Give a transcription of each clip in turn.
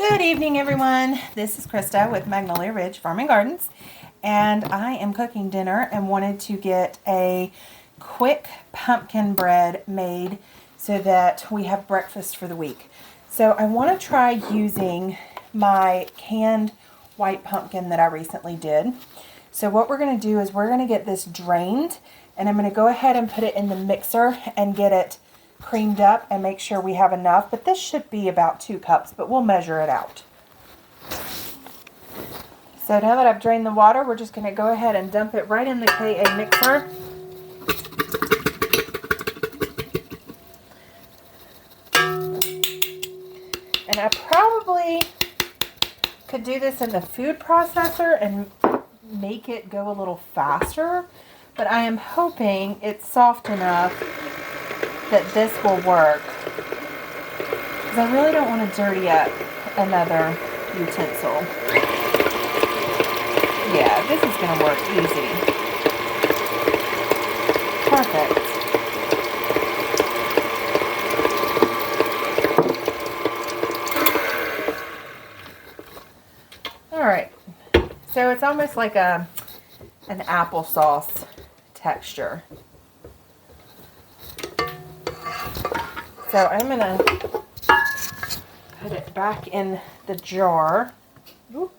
Good evening, everyone. This is Krista with Magnolia Ridge Farm and Gardens, and I am cooking dinner and wanted to get a quick pumpkin bread made so that we have breakfast for the week. So I want to try using my canned white pumpkin that I recently did. So what we're going to do is we're going to get this drained, and I'm going to go ahead and put it in the mixer and get it creamed up and make sure we have enough, but this should be about 2 cups, but we'll measure it out. So now that I've drained the water, we're just going to go ahead and dump it right in the KA mixer. And I probably could do this in the food processor and make it go a little faster, but I am hoping it's soft enough that this will work, because I really don't want to dirty up another utensil. Yeah, this is going to work easy. Perfect. Alright, so it's almost like an applesauce texture. So I'm going to put it back in the jar. Ooh.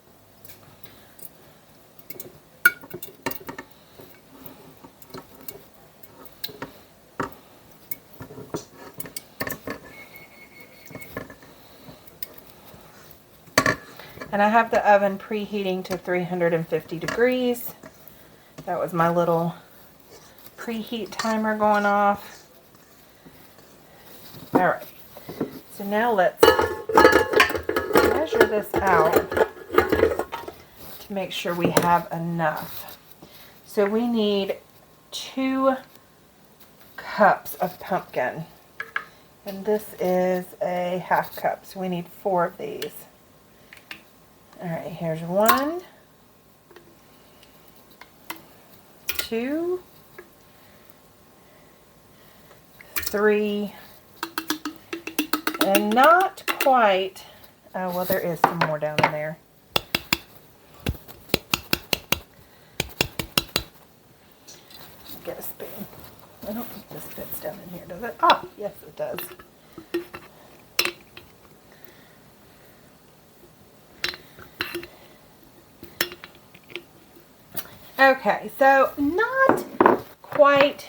And I have the oven preheating to 350 degrees. That was my little preheat timer going off. Alright, so now let's measure this out to make sure we have enough. So we need 2 cups of pumpkin, and this is a ½ cup, so we need 4 of these. Alright, here's 1, 2, 3, and not quite, oh well, there is some more down in there. Get a spoon. I don't think this fits down in here, does it? Oh, yes it does. Okay, so not quite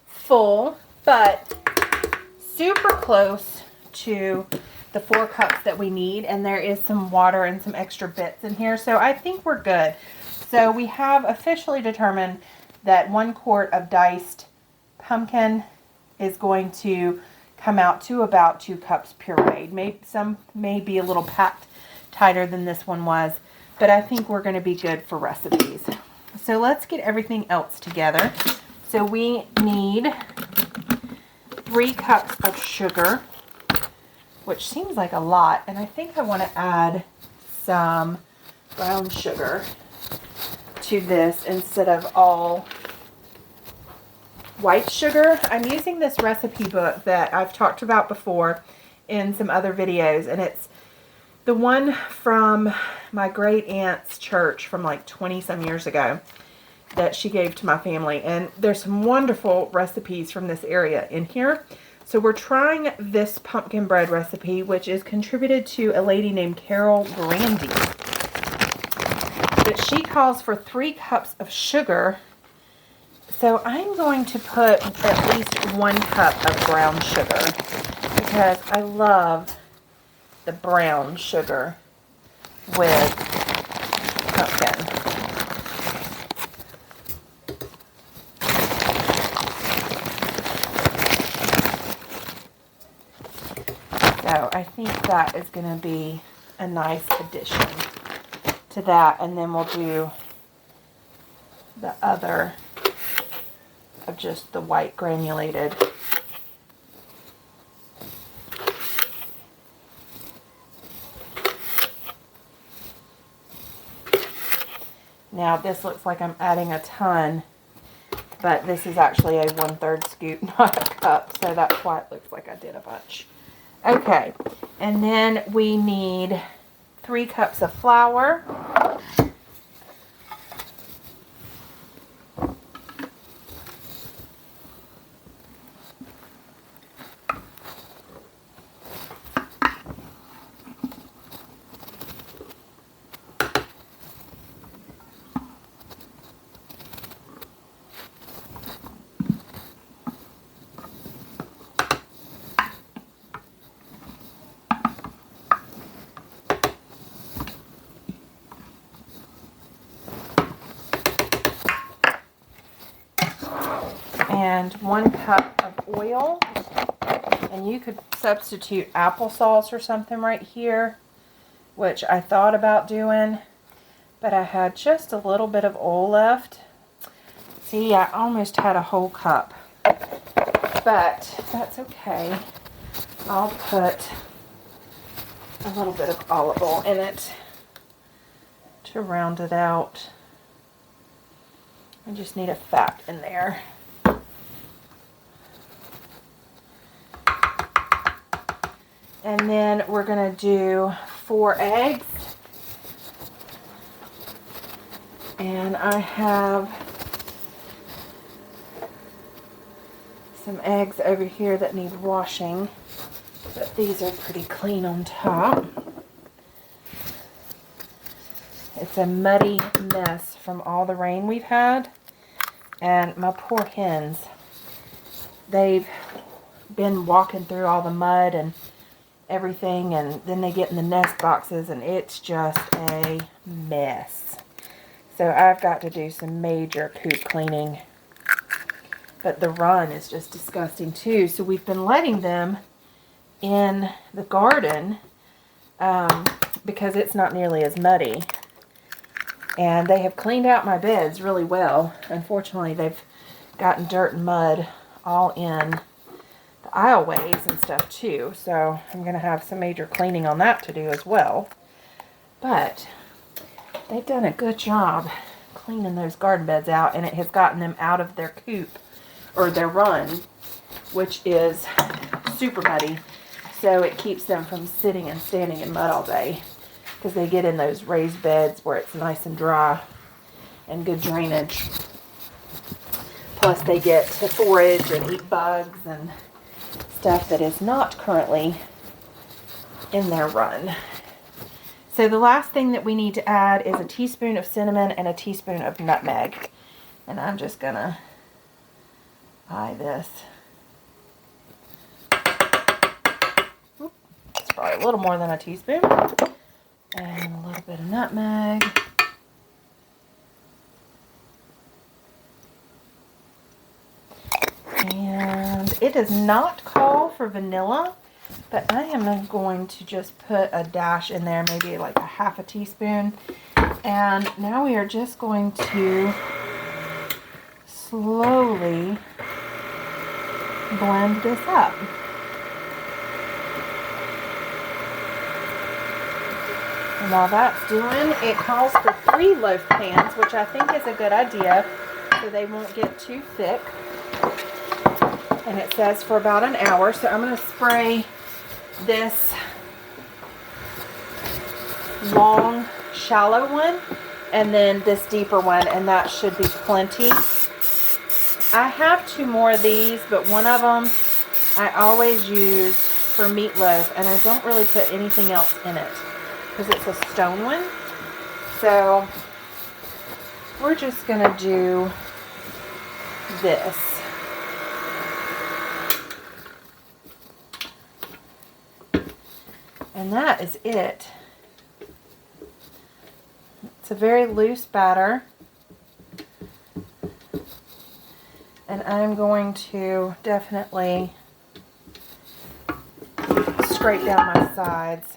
full, but super close to the 4 cups that we need, and there is some water and some extra bits in here, so I think we're good. So we have officially determined that 1 quart of diced pumpkin is going to come out to about 2 cups pureed. Some may be a little packed tighter than this one was, but I think we're going to be good for recipes. So let's get everything else together. So we need 3 cups of sugar, which seems like a lot, and I think I want to add some brown sugar to this instead of all white sugar. I'm using this recipe book that I've talked about before in some other videos, and it's the one from my great aunt's church from like 20 some years ago that she gave to my family, and there's some wonderful recipes from this area in here. So we're trying this pumpkin bread recipe, which is contributed to a lady named Carol Grandy. But she calls for 3 cups of sugar. So I'm going to put at least 1 cup of brown sugar, because I love the brown sugar with pumpkin. So I think that is going to be a nice addition to that, and then we'll do the other of just the white granulated. Now this looks like I'm adding a ton, but this is actually a 1/3 scoop, not a cup, so that's why it looks like I did a bunch. Okay, And then we need 3 cups of flour. And 1 cup of oil, and you could substitute applesauce or something right here, which I thought about doing, but I had just a little bit of oil left. See, I almost had a whole cup, but that's okay. I'll put a little bit of olive oil in it to round it out. I just need a fat in there. And then we're going to do 4 eggs. And I have some eggs over here that need washing, but these are pretty clean on top. It's a muddy mess from all the rain we've had. And my poor hens, they've been walking through all the mud and everything, and then they get in the nest boxes and it's just a mess. So I've got to do some major coop cleaning. But the run is just disgusting too. So we've been letting them in the garden because it's not nearly as muddy. And they have cleaned out my beds really well. Unfortunately, they've gotten dirt and mud all in aisleways and stuff too, so I'm going to have some major cleaning on that to do as well. But they've done a good job cleaning those garden beds out, and it has gotten them out of their coop, or their run, which is super muddy, so it keeps them from sitting and standing in mud all day, because they get in those raised beds where it's nice and dry and good drainage. Plus they get to forage and eat bugs and stuff that is not currently in their run. So the last thing that we need to add is a teaspoon of cinnamon and a teaspoon of nutmeg. And I'm just gonna eye this. It's probably a little more than a teaspoon. And a little bit of nutmeg. And it does not call for vanilla, but I am going to just put a dash in there, maybe like a half a teaspoon. And now we are just going to slowly blend this up. And while that's doing, it calls for 3 loaf pans, which I think is a good idea, so they won't get too thick. And it says for about an hour, so I'm going to spray this long, shallow one, and then this deeper one, and that should be plenty. I have 2 more of these, but one of them I always use for meatloaf, and I don't really put anything else in it because it's a stone one. So we're just going to do this. And that is it. It's a very loose batter. And I'm going to definitely scrape down my sides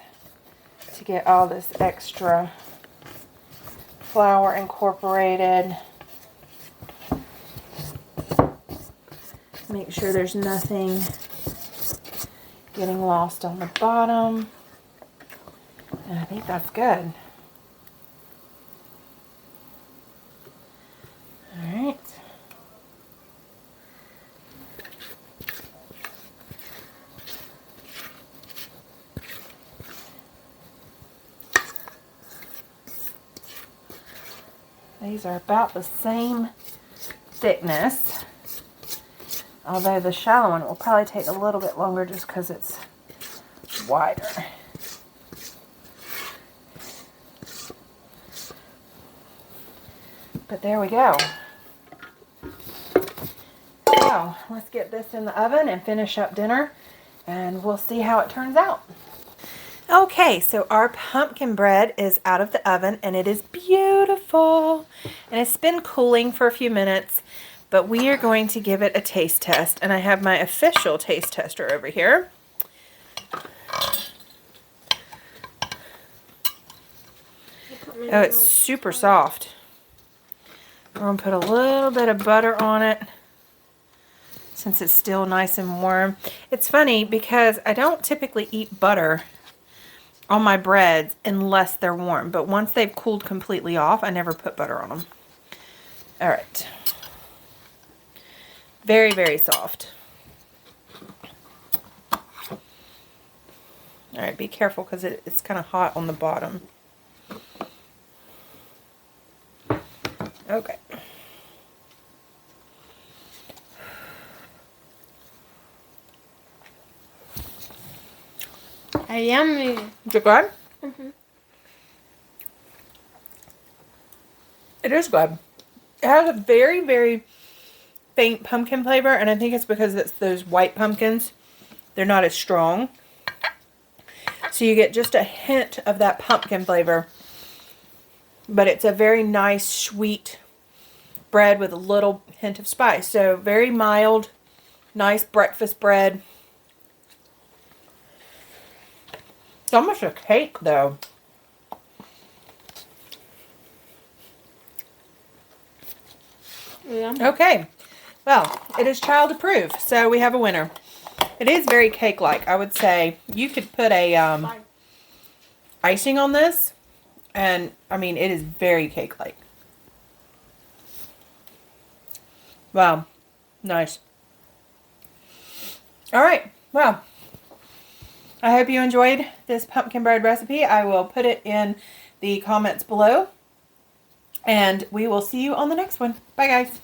to get all this extra flour incorporated. Make sure there's nothing getting lost on the bottom. And I think that's good. Alright. These are about the same thickness. Although the shallow one will probably take a little bit longer just because it's wider. But there we go. So let's get this in the oven and finish up dinner, and we'll see how it turns out. Okay, so our pumpkin bread is out of the oven and it is beautiful. And it's been cooling for a few minutes, but we are going to give it a taste test. And I have my official taste tester over here. Oh, it's super soft. I'm going to put a little bit of butter on it since it's still nice and warm. It's funny because I don't typically eat butter on my breads unless they're warm, but once they've cooled completely off, I never put butter on them. All right. Very, very soft. All right, be careful because it's kind of hot on the bottom. Okay. Yummy. Is it good? Mm-hmm. It is good. It has a very, very faint pumpkin flavor, and I think it's because it's those white pumpkins. They're not as strong. So you get just a hint of that pumpkin flavor. But it's a very nice, sweet bread with a little hint of spice. So very mild, nice breakfast bread. It's almost a cake, though. Yeah. Okay. Well, it is child approved, so we have a winner. It is very cake-like. I would say you could put a icing on this, and I mean, it is very cake-like. Wow. Nice. All right. Well, I hope you enjoyed this pumpkin bread recipe. I will put it in the comments below. And we will see you on the next one. Bye, guys.